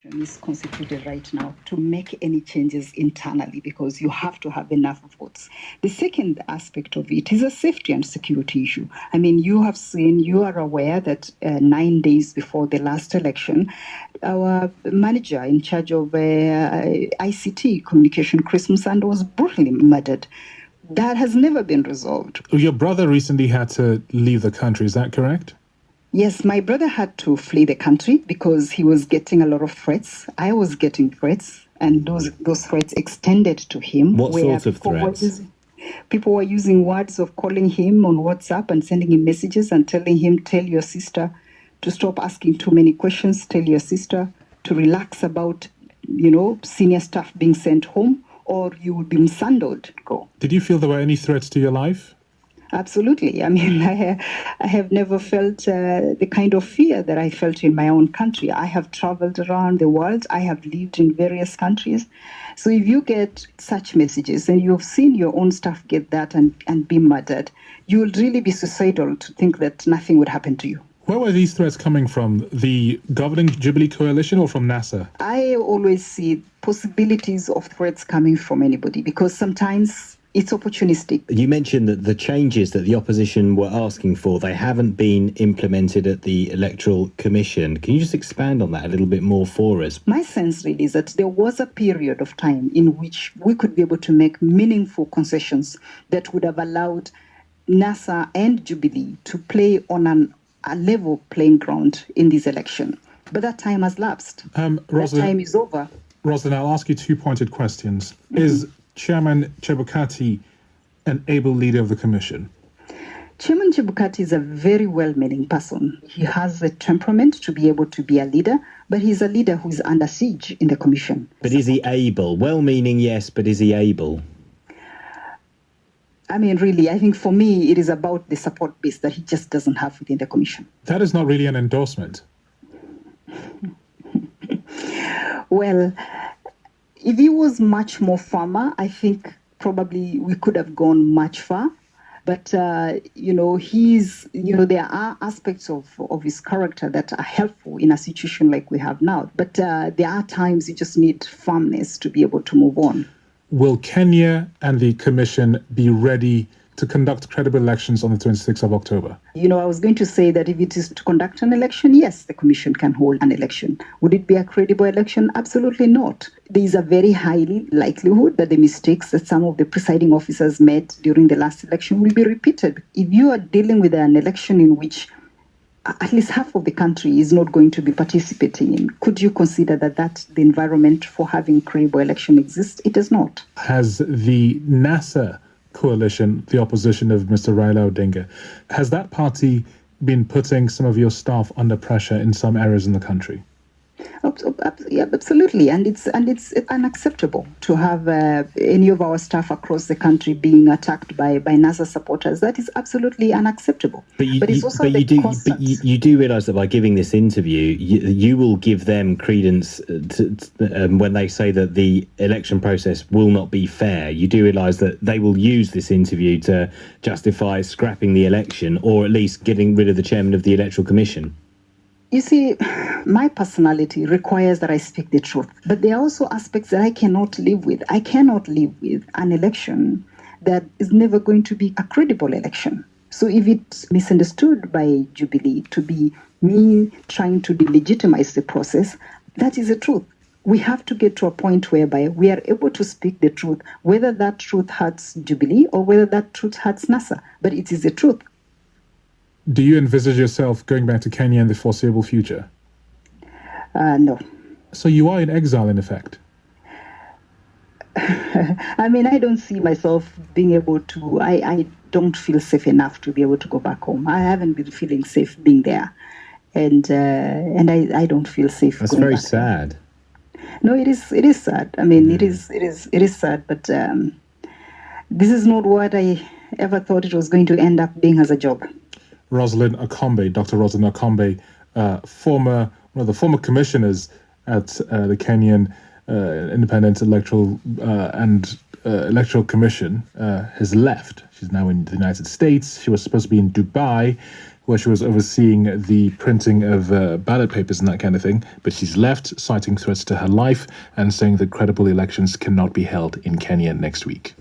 is constituted right now to make any changes internally because you have to have enough votes. The second aspect of it is a safety and security issue. I mean, you are aware that 9 days before the last election, our manager in charge of ICT communication, Chris Musando, was brutally murdered. That has never been resolved. Your brother recently had to leave the country, is that correct? Yes, my brother had to flee the country because he was getting a lot of threats. I was getting threats, and those threats extended to him. What sort of threats? People were using words of calling him on WhatsApp and sending him messages and telling him, tell your sister to stop asking too many questions, tell your sister to relax about, senior staff being sent home, or you would be mishandled. Go. Did you feel there were any threats to your life? Absolutely. I mean, I have never felt the kind of fear that I felt in my own country. I have traveled around the world. I have lived in various countries. So if you get such messages and you've seen your own staff get that and be murdered, you will really be suicidal to think that nothing would happen to you. Where were these threats coming from? The governing Jubilee coalition or from NASA? I always see possibilities of threats coming from anybody because sometimes it's opportunistic. You mentioned that the changes that the opposition were asking for, they haven't been implemented at the Electoral Commission. Can you just expand on that a little bit more for us? My sense really is that there was a period of time in which we could be able to make meaningful concessions that would have allowed NASA and Jubilee to play on a level playing ground in this election. But that time has lapsed. Rosalind, that time is over. Rosalind, I'll ask you two pointed questions. Mm-hmm. Is Chairman Chebukati an able leader of the Commission? Chairman Chebukati is a very well-meaning person. He has the temperament to be able to be a leader, but he's a leader who is under siege in the Commission. But is he able? Well-meaning, yes, but is he able? I mean, really, I think for me, it is about the support base that he just doesn't have within the Commission. That is not really an endorsement. Well, if he was much more firmer, I think probably we could have gone much far. But, there are aspects of his character that are helpful in a situation like we have now. But there are times you just need firmness to be able to move on. Will Kenya and the Commission be ready to conduct credible elections on the 26th of October? I was going to say that if it is to conduct an election, yes, the Commission can hold an election. Would it be a credible election? Absolutely not. There is a very high likelihood that the mistakes that some of the presiding officers made during the last election will be repeated. If you are dealing with an election in which at least half of the country is not going to be participating in, could you consider that the environment for having credible election exists? It does not. Has the NASA coalition, the opposition of Mr. Raila Odinga, has that party been putting some of your staff under pressure in some areas in the country? Yeah, absolutely, and it's unacceptable to have any of our staff across the country being attacked by NASA supporters. That is absolutely unacceptable. But you do realise that by giving this interview, you will give them credence when they say that the election process will not be fair. You do realise that they will use this interview to justify scrapping the election, or at least getting rid of the chairman of the Electoral Commission. You see, my personality requires that I speak the truth. But there are also aspects that I cannot live with. I cannot live with an election that is never going to be a credible election. So if it's misunderstood by Jubilee to be me trying to delegitimize the process, that is the truth. We have to get to a point whereby we are able to speak the truth, whether that truth hurts Jubilee or whether that truth hurts NASA. But it is the truth. Do you envisage yourself going back to Kenya in the foreseeable future? No. So you are in exile, in effect? I mean, I don't see myself being able to... I don't feel safe enough to be able to go back home. I haven't been feeling safe being there. And I don't feel safe. That's very sad. No, it is sad. I mean, it is sad, but this is not what I ever thought it was going to end up being as a job. Rosalind Akombe, Dr. Rosalind Akombe, one of the former commissioners at the Kenyan Independent Electoral Commission, has left. She's now in the United States. She was supposed to be in Dubai. where she was overseeing the printing of ballot papers and that kind of thing. But she's left, citing threats to her life and saying that credible elections cannot be held in Kenya next week.